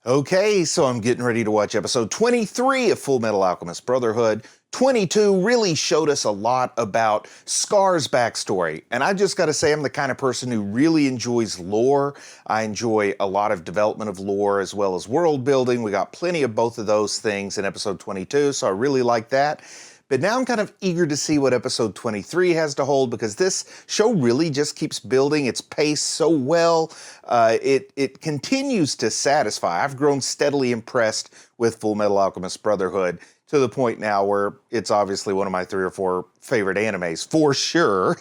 Okay, so I'm getting ready to watch episode 23 of Fullmetal Alchemist Brotherhood. 22 really showed us a lot about Scar's backstory, and I just got to say I'm the kind of person who really enjoys lore. I enjoy a lot of development of lore as well as world building. We got plenty of both of those things in episode 22, so I really like that. But now I'm kind of eager to see what episode 23 has to hold, because this show really just keeps building its pace so well. It continues to satisfy. I've grown steadily impressed with Fullmetal Alchemist Brotherhood to the point now where it's obviously one of my 3 or 4 favorite animes, for sure,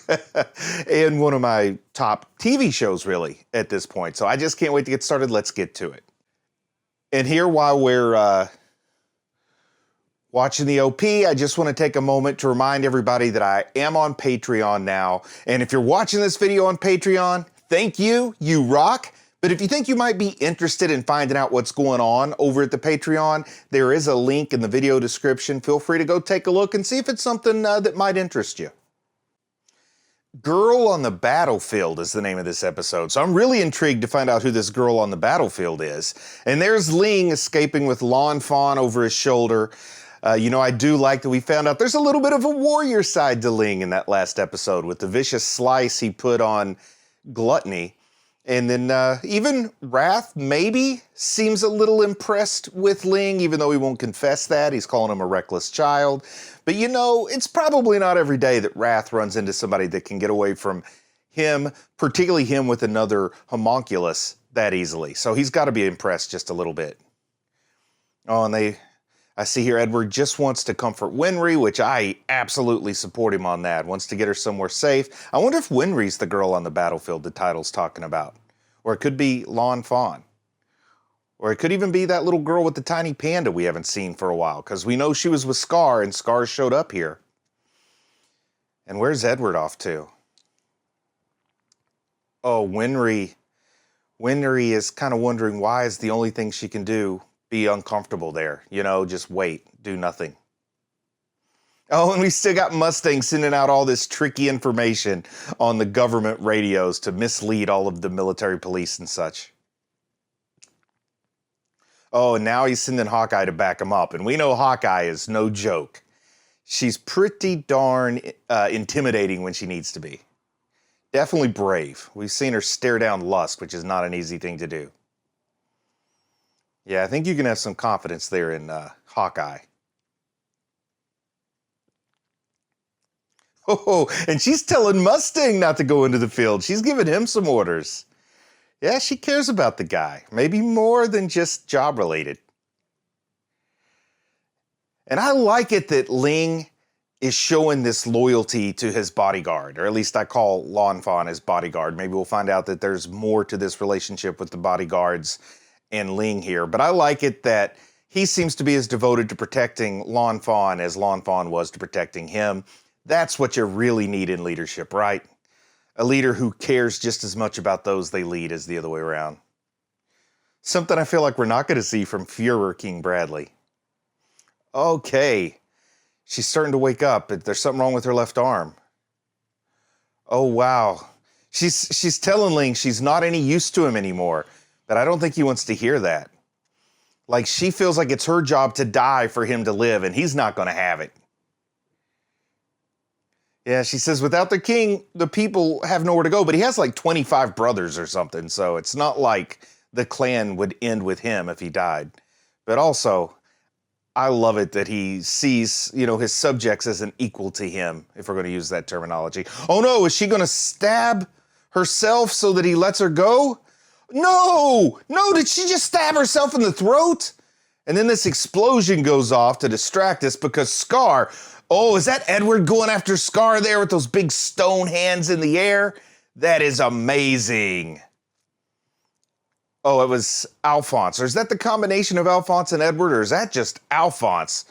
and one of my top TV shows, really, at this point. So I just can't wait to get started. Let's get to it. And here, while we're watching the OP, I just want to take a moment to remind everybody that I am on Patreon now. And if you're watching this video on Patreon, thank you, you rock. But if you think you might be interested in finding out what's going on over at the Patreon, there is a link in the video description. Feel free to go take a look and see if it's something that might interest you. Girl on the Battlefield is the name of this episode, so I'm really intrigued to find out who this girl on the battlefield is. And there's Ling escaping with Lan Fan over his shoulder. I do like that we found out there's a little bit of a warrior side to Ling in that last episode with the vicious slice he put on Gluttony. And then even Wrath maybe seems a little impressed with Ling, even though he won't confess that. He's calling him a reckless child. But it's probably not every day that Wrath runs into somebody that can get away from him, particularly him with another homunculus, that easily. So he's got to be impressed just a little bit. Oh, and I see here Edward just wants to comfort Winry, which I absolutely support him on that. Wants to get her somewhere safe. I wonder if Winry's the girl on the battlefield the title's talking about. Or it could be Lan Fan. Or it could even be that little girl with the tiny panda we haven't seen for a while, because we know she was with Scar, and Scar showed up here. And where's Edward off to? Oh, Winry. Winry is kind of wondering why is the only thing she can do be uncomfortable there, just wait, do nothing. Oh, and we still got Mustang sending out all this tricky information on the government radios to mislead all of the military police and such. Oh, and now he's sending Hawkeye to back him up, and we know Hawkeye is no joke. She's pretty darn intimidating when she needs to be. Definitely brave. We've seen her stare down lust, which is not an easy thing to do. Yeah, I think you can have some confidence there in Hawkeye. Oh, and she's telling Mustang not to go into the field. She's giving him some orders. Yeah, she cares about the guy. Maybe more than just job-related. And I like it that Ling is showing this loyalty to his bodyguard, or at least I call Lan Fan his bodyguard. Maybe we'll find out that there's more to this relationship with the bodyguards and Ling here, but I like it that he seems to be as devoted to protecting Lan Fan as Lan Fan was to protecting him. That's what you really need in leadership, right? A leader who cares just as much about those they lead as the other way around. Something I feel like we're not going to see from Führer King Bradley. Okay, she's starting to wake up, but there's something wrong with her left arm. Oh, wow. She's telling Ling she's not any use to him anymore. But I don't think he wants to hear that. Like, she feels like it's her job to die for him to live, and he's not going to have it. Yeah, she says, without the king, the people have nowhere to go. But he has like 25 brothers or something, so it's not like the clan would end with him if he died. But also, I love it that he sees, his subjects as an equal to him, if we're going to use that terminology. Oh no, is she going to stab herself so that he lets her go? No! No, did she just stab herself in the throat? And then this explosion goes off to distract us because Scar... Oh, is that Edward going after Scar there with those big stone hands in the air? That is amazing. Oh, it was Alphonse. Or is that the combination of Alphonse and Edward? Or is that just Alphonse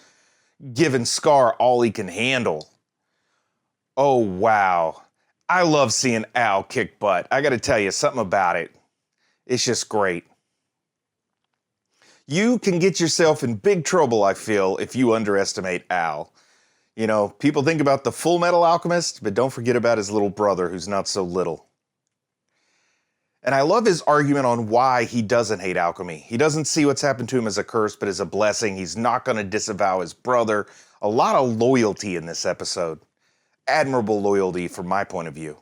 giving Scar all he can handle? Oh, wow. I love seeing Al kick butt. I got to tell you something about it. It's just great. You can get yourself in big trouble, I feel, if you underestimate Al. People think about the Fullmetal Alchemist, but don't forget about his little brother who's not so little. And I love his argument on why he doesn't hate alchemy. He doesn't see what's happened to him as a curse, but as a blessing. He's not going to disavow his brother. A lot of loyalty in this episode. Admirable loyalty from my point of view.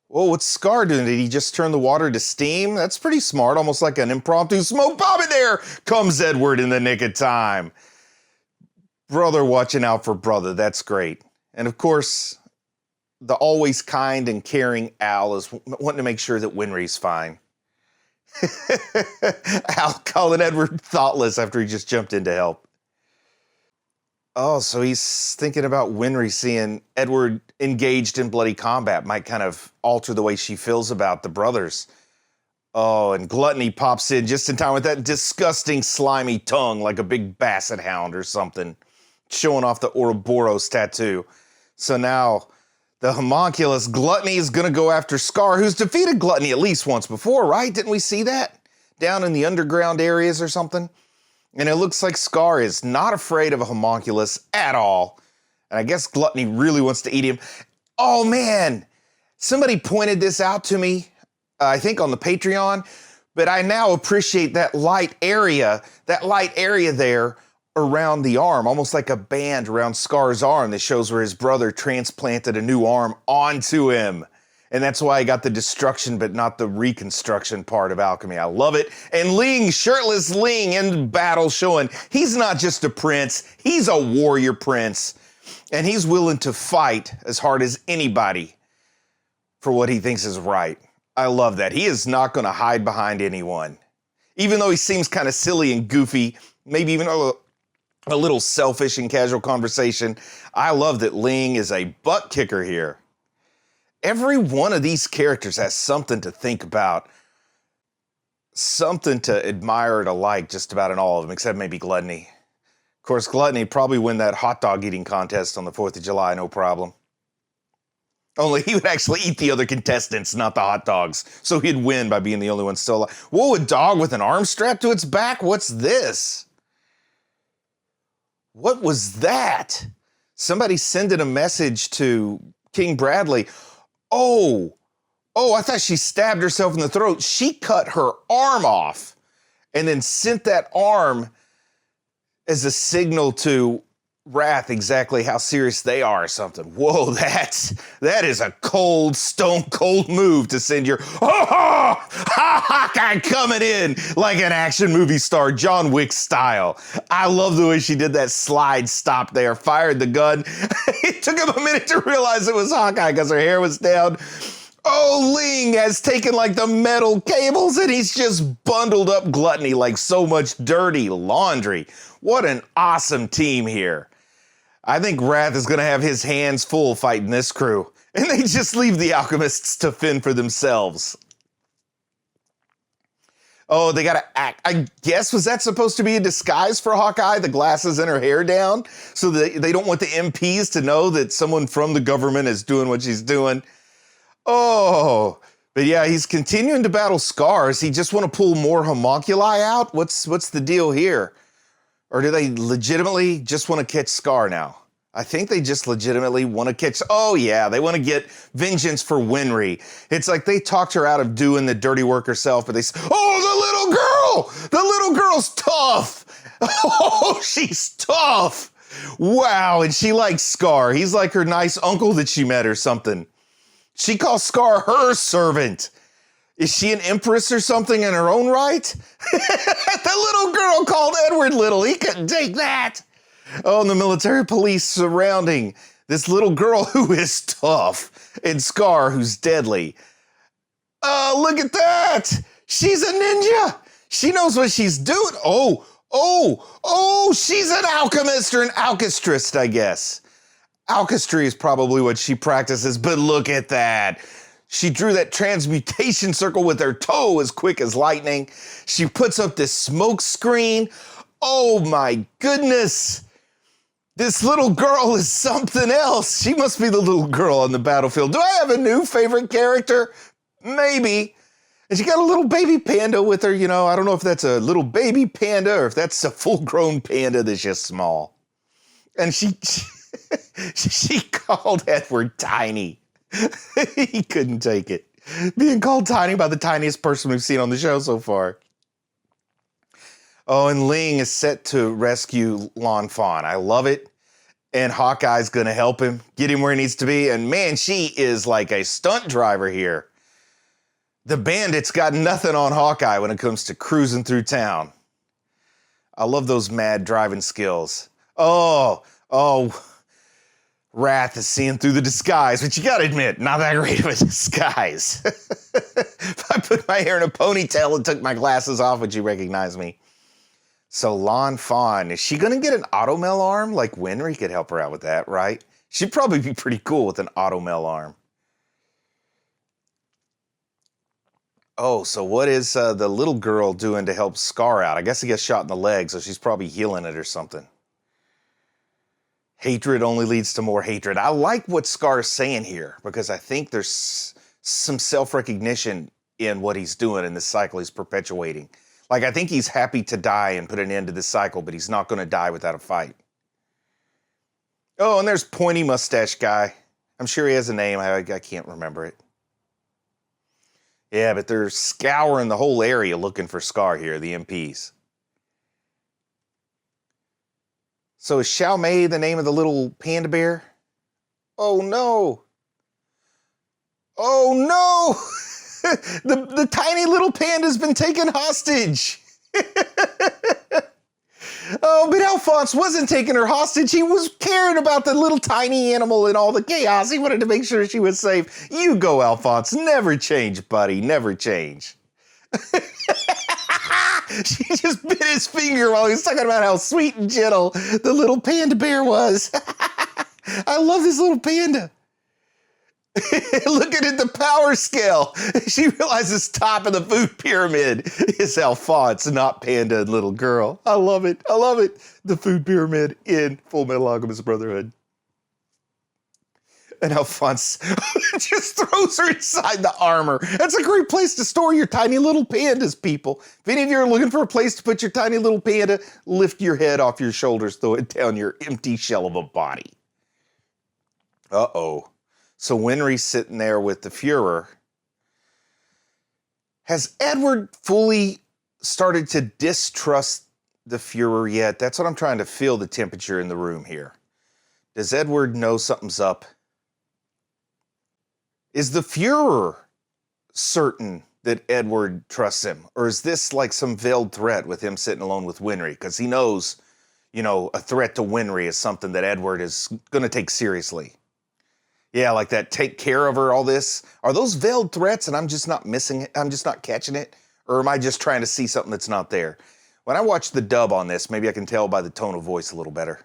Well, what's Scar doing? Did he just turn the water to steam? That's pretty smart, almost like an impromptu smoke bomb. And there comes Edward in the nick of time. Brother watching out for brother, that's great. And of course, the always kind and caring Al is wanting to make sure that Winry's fine. Al calling Edward thoughtless after he just jumped in to help. Oh, so he's thinking about Winry seeing Edward engaged in bloody combat might kind of alter the way she feels about the brothers. Oh, and Gluttony pops in just in time with that disgusting slimy tongue like a big basset hound or something, showing off the Ouroboros tattoo. So now the homunculus Gluttony is going to go after Scar, who's defeated Gluttony at least once before, right? Didn't we see that? Down in the underground areas or something? And it looks like Scar is not afraid of a homunculus at all. And I guess Gluttony really wants to eat him. Oh, man. Somebody pointed this out to me, I think on the Patreon. But I now appreciate that light area there around the arm, almost like a band around Scar's arm that shows where his brother transplanted a new arm onto him. And that's why I got the destruction, but not the reconstruction part of alchemy. I love it. And Ling, shirtless Ling in battle, showing he's not just a prince, he's a warrior prince. And he's willing to fight as hard as anybody for what he thinks is right. I love that. He is not going to hide behind anyone. Even though he seems kind of silly and goofy, maybe even a little selfish in casual conversation, I love that Ling is a butt kicker here. Every one of these characters has something to think about, something to admire or to like just about in all of them, except maybe Gluttony. Of course, Gluttony probably win that hot dog eating contest on the 4th of July, no problem. Only he would actually eat the other contestants, not the hot dogs, so he'd win by being the only one still alive. Whoa, a dog with an arm strapped to its back? What's this? What was that? Somebody sending a message to King Bradley. Oh, I thought she stabbed herself in the throat. She cut her arm off and then sent that arm as a signal to Wrath exactly how serious they are or something. Whoa, that is a cold, stone cold move to send your Hawkeye coming in like an action movie star, John Wick style. I love the way she did that slide stop there, fired the gun. It took him a minute to realize it was Hawkeye because her hair was down. Oh, Ling has taken like the metal cables and he's just bundled up Gluttony like so much dirty laundry. What an awesome team here. I think Wrath is going to have his hands full fighting this crew. And they just leave the alchemists to fend for themselves. Oh, they got to act. I guess, was that supposed to be a disguise for Hawkeye? The glasses and her hair down? So they don't want the MPs to know that someone from the government is doing what she's doing. Oh, but yeah, he's continuing to battle Scars. He just want to pull more homunculi out? What's the deal here? Or do they legitimately just want to catch Scar now? I think they just legitimately want to catch... Oh, yeah, they want to get vengeance for Winry. It's like they talked her out of doing the dirty work herself, but they say, oh, the little girl! The little girl's tough! Oh, she's tough! Wow, and she likes Scar. He's like her nice uncle that she met or something. She calls Scar her servant. Is she an empress or something in her own right? The little girl called Edward little. He couldn't take that. Oh, and the military police surrounding this little girl who is tough and Scar who's deadly. Oh, look at that. She's a ninja. She knows what she's doing. Oh, she's an alchemist or an alchestrist, I guess. Alchemy is probably what she practices, but look at that. She drew that transmutation circle with her toe as quick as lightning. She puts up this smoke screen. Oh my goodness. This little girl is something else. She must be the little girl on the battlefield. Do I have a new favorite character? Maybe. And she got a little baby panda with her, you know. I don't know if that's a little baby panda or if that's a full-grown panda that's just small. And she called Edward tiny. He couldn't take it. Being called tiny by the tiniest person we've seen on the show so far. Oh, and Ling is set to rescue Lan Fan. I love it. And Hawkeye's going to help him, get him where he needs to be. And man, she is like a stunt driver here. The bandits got nothing on Hawkeye when it comes to cruising through town. I love those mad driving skills. Oh, Wrath is seeing through the disguise, but you gotta admit, not that great of a disguise. If I put my hair in a ponytail and took my glasses off, would you recognize me? So Lan Fan, is she gonna get an automel arm? Like Winry could help her out with that, right? She'd probably be pretty cool with an automel arm. Oh, so what is the little girl doing to help Scar out? I guess he gets shot in the leg, so she's probably healing it or something. Hatred only leads to more hatred. I like what Scar's saying here because I think there's some self-recognition in what he's doing in this cycle he's perpetuating. Like, I think he's happy to die and put an end to this cycle, but he's not going to die without a fight. Oh, and there's Pointy Mustache Guy. I'm sure he has a name. I can't remember it. Yeah, but they're scouring the whole area looking for Scar here, the MPs. So is Xiao Mei the name of the little panda bear? Oh no. Oh no! the tiny little panda's been taken hostage. Oh, but Alphonse wasn't taking her hostage. He was caring about the little tiny animal and all the chaos. He wanted to make sure she was safe. You go, Alphonse. Never change, buddy. Never change. She just bit his finger while he was talking about how sweet and gentle the little panda bear was. I love this little panda. Look at the power scale. She realizes top of the food pyramid is Alphonse, not Panda and little girl. I love it. I love it. The food pyramid in Fullmetal Alchemist Brotherhood. And Alphonse just throws her inside the armor. That's a great place to store your tiny little pandas, people. If any of you are looking for a place to put your tiny little panda, lift your head off your shoulders, throw it down your empty shell of a body. Uh-oh. So Winry's sitting there with the Fuhrer. Has Edward fully started to distrust the Fuhrer yet? That's what I'm trying to feel the temperature in the room here. Does Edward know something's up? Is the Fuhrer certain that Edward trusts him? Or is this like some veiled threat with him sitting alone with Winry? Because he knows, a threat to Winry is something that Edward is going to take seriously. Yeah, like that take care of her, all this. Are those veiled threats and I'm just not missing it? I'm just not catching it? Or am I just trying to see something that's not there? When I watch the dub on this, maybe I can tell by the tone of voice a little better.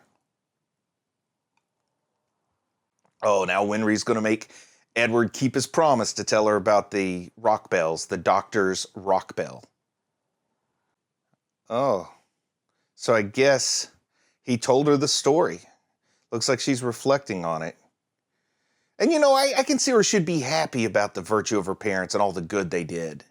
Oh, now Winry's going to make Edward keep his promise to tell her about the rock bells, the doctor's rock bell. Oh, so I guess he told her the story. Looks like she's reflecting on it. And I can see her should be happy about the virtue of her parents and all the good they did.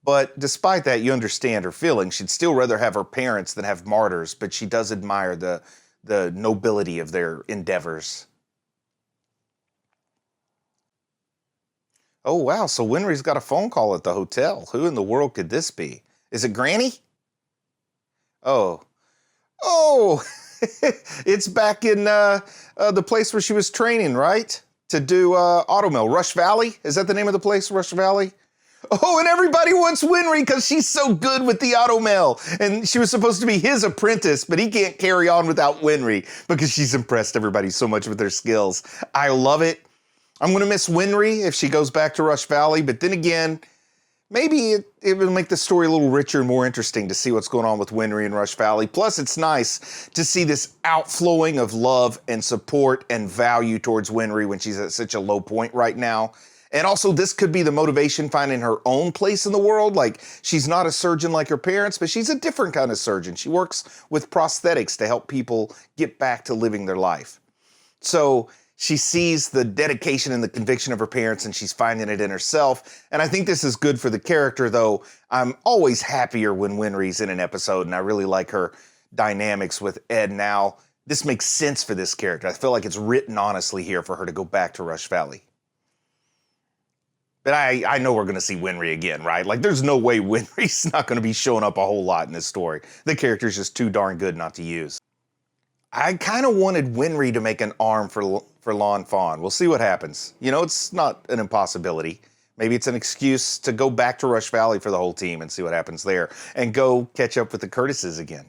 But despite that, you understand her feelings. She'd still rather have her parents than have martyrs, but she does admire the nobility of their endeavors. Oh, wow, so Winry's got a phone call at the hotel. Who in the world could this be? Is it Granny? Oh, it's back in the place where she was training, right? To do Automel. Rush Valley? Is that the name of the place, Rush Valley? Oh, and everybody wants Winry because she's so good with the Automel. And she was supposed to be his apprentice, but he can't carry on without Winry because she's impressed everybody so much with her skills. I love it. I'm going to miss Winry if she goes back to Rush Valley, but then again, maybe it will make the story a little richer and more interesting to see what's going on with Winry and Rush Valley. Plus, it's nice to see this outflowing of love and support and value towards Winry when she's at such a low point right now. And also, this could be the motivation finding her own place in the world. Like, she's not a surgeon like her parents, but she's a different kind of surgeon. She works with prosthetics to help people get back to living their life. So she sees the dedication and the conviction of her parents, and she's finding it in herself. And I think this is good for the character, though I'm always happier when Winry's in an episode, and I really like her dynamics with Ed now. This makes sense for this character. I feel like it's written honestly here for her to go back to Rush Valley. But I know we're going to see Winry again, right? Like, there's no way Winry's not going to be showing up a whole lot in this story. The character's just too darn good not to use. I kind of wanted Winry to make an arm for Lon Fawn. We'll see what happens. You know, it's not an impossibility. Maybe it's an excuse to go back to Rush Valley for the whole team and see what happens there. And go catch up with the Curtises again.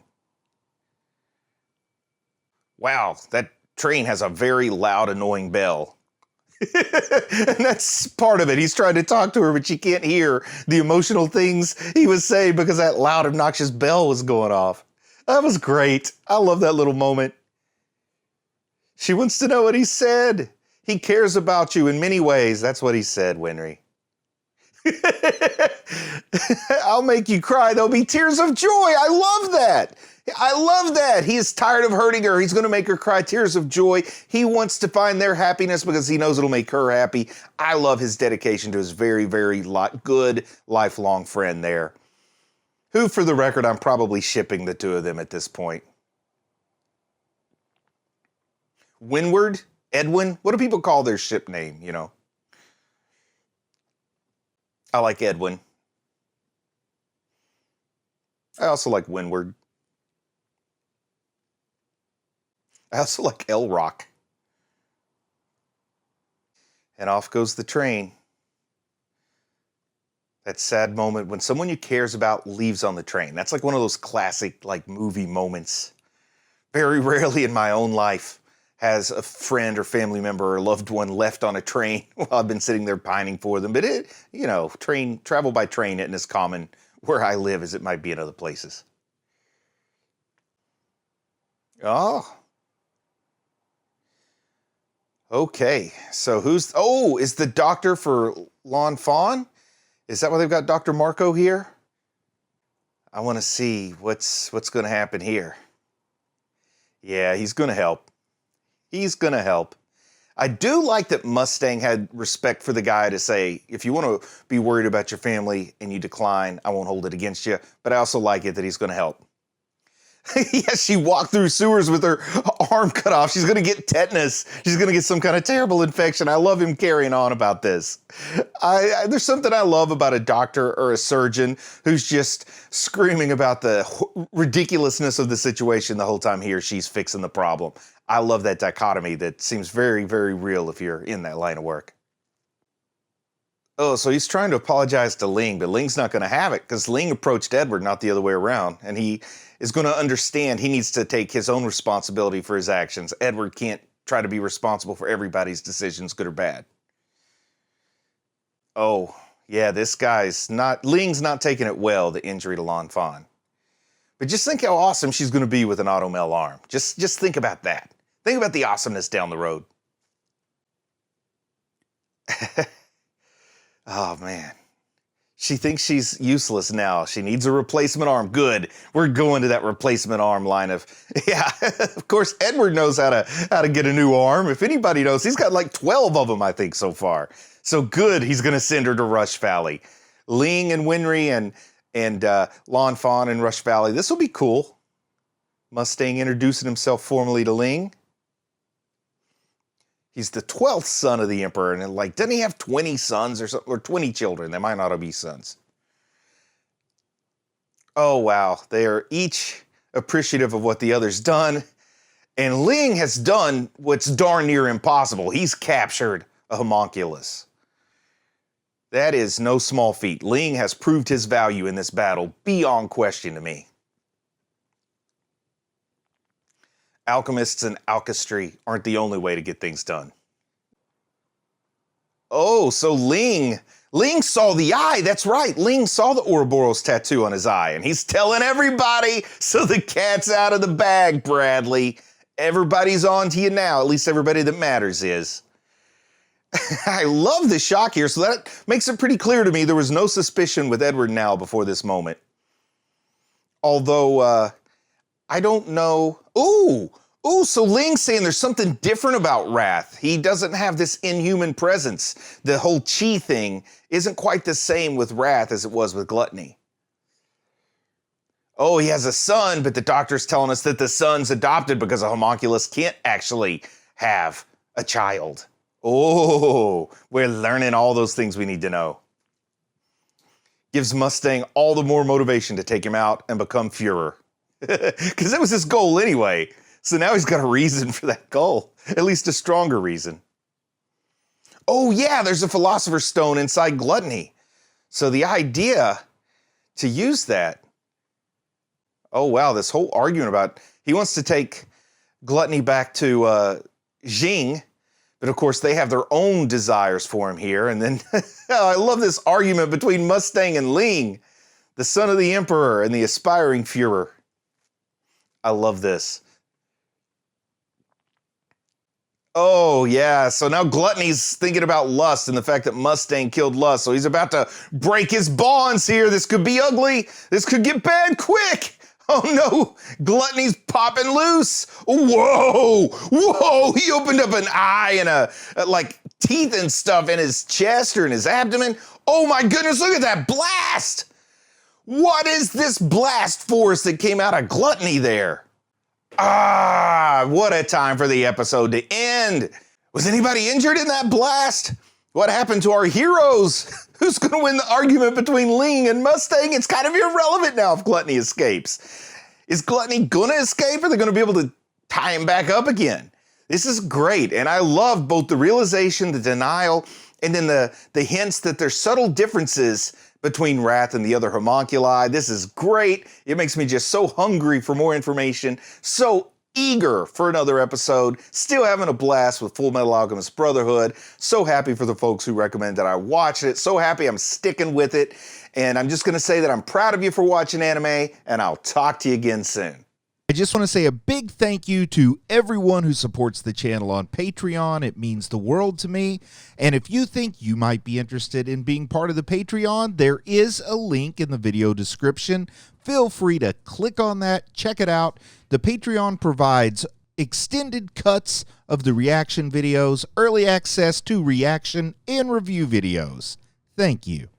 Wow, that train has a very loud, annoying bell. And that's part of it. He's trying to talk to her, but she can't hear the emotional things he was saying because that loud, obnoxious bell was going off. That was great. I love that little moment. She wants to know what he said. He cares about you in many ways. That's what he said, Winry. I'll make you cry. There'll be tears of joy. I love that. I love that. He is tired of hurting her. He's going to make her cry tears of joy. He wants to find their happiness because he knows it'll make her happy. I love his dedication to his very, very good lifelong friend there. Who, for the record, I'm probably shipping the two of them at this point. Windward? Edwin? What do people call their ship name, you know? I like Edwin. I also like Windward. I also like L-Rock. And off goes the train. That sad moment when someone you cares about leaves on the train. That's like one of those classic like movie moments. Very rarely in my own life has a friend or family member or loved one left on a train while I've been sitting there pining for them. But it, you know, travel by train isn't as common where I live as it might be in other places. Oh. Okay, so is the doctor for Lon Fawn? Is that why they've got Dr. Marco here? I want to see what's going to happen here. Yeah, he's going to help. He's going to help. I do like that Mustang had respect for the guy to say, if you want to be worried about your family and you decline, I won't hold it against you. But I also like it that he's going to help. Yes, she walked through sewers with her arm cut off. She's going to get tetanus. She's going to get some kind of terrible infection. I love him carrying on about this. There's something I love about a doctor or a surgeon who's just screaming about the ridiculousness of the situation the whole time he or she's fixing the problem. I love that dichotomy that seems very, very real if you're in that line of work. Oh, so he's trying to apologize to Ling, but Ling's not going to have it because Ling approached Edward, not the other way around. And he is going to understand he needs to take his own responsibility for his actions. Edward can't try to be responsible for everybody's decisions, good or bad. Oh, yeah, Ling's not taking it well, the injury to Lon Fawn. But just think how awesome she's going to be with an automel arm. Just think about that. Think about the awesomeness down the road. Oh, man. She thinks she's useless now. She needs a replacement arm. Good. We're going to that replacement arm line of... Yeah, of course, Edward knows how to get a new arm. If anybody knows, he's got like 12 of them, I think, so far. So good, he's going to send her to Rush Valley. Ling and Winry and Lon Fawn in Rush Valley. This will be cool. Mustang introducing himself formally to Ling. He's the 12th son of the Emperor, and like, doesn't he have 20 sons or something, or 20 children? They might not all be sons. Oh, wow. They are each appreciative of what the other's done. And Ling has done what's darn near impossible. He's captured a homunculus. That is no small feat. Ling has proved his value in this battle beyond question to me. Alchemists and alchemy aren't the only way to get things done. Oh, so Ling saw the eye. That's right. Ling saw the Ouroboros tattoo on his eye, and he's telling everybody, so the cat's out of the bag, Bradley. Everybody's on to you now. At least everybody that matters is. I love the shock here, so that makes it pretty clear to me there was no suspicion with Edward now before this moment. Although, I don't know. Ooh, so Ling's saying there's something different about Wrath. He doesn't have this inhuman presence. The whole chi thing isn't quite the same with Wrath as it was with Gluttony. Oh, he has a son, but the doctor's telling us that the son's adopted because a homunculus can't actually have a child Oh, we're learning all those things we need to know. Gives Mustang all the more motivation to take him out and become Führer. Because that was his goal anyway. So now he's got a reason for that goal. At least a stronger reason. Oh yeah, there's a Philosopher's Stone inside Gluttony. So the idea to use that. Oh wow, this whole argument about he wants to take Gluttony back to Jing. But of course, they have their own desires for him here. And then I love this argument between Mustang and Ling, the son of the Emperor and the aspiring Führer. I love this. Oh, yeah. So now Gluttony's thinking about lust and the fact that Mustang killed lust. So he's about to break his bonds here. This could be ugly. This could get bad quick. Oh no, Gluttony's popping loose. Whoa, whoa, he opened up an eye and like teeth and stuff in his chest or in his abdomen. Oh my goodness, look at that blast. What is this blast force that came out of Gluttony there? Ah, what a time for the episode to end. Was anybody injured in that blast? What happened to our heroes? Who's going to win the argument between Ling and Mustang? It's kind of irrelevant now if Gluttony escapes. Is Gluttony going to escape or are they going to be able to tie him back up again? This is great. And I love both the realization, the denial, and then the hints that there's subtle differences between Wrath and the other homunculi. This is great. It makes me just so hungry for more information, so eager for another episode, still having a blast with Fullmetal Alchemist Brotherhood. So happy for the folks who recommend that I watch it. So happy I'm sticking with it. And I'm just going to say that I'm proud of you for watching anime, and I'll talk to you again soon. I just want to say a big thank you to everyone who supports the channel on Patreon. It means the world to me. And if you think you might be interested in being part of the Patreon, there is a link in the video description. Feel free to click on that, check it out. The Patreon provides extended cuts of the reaction videos, early access to reaction and review videos. Thank you.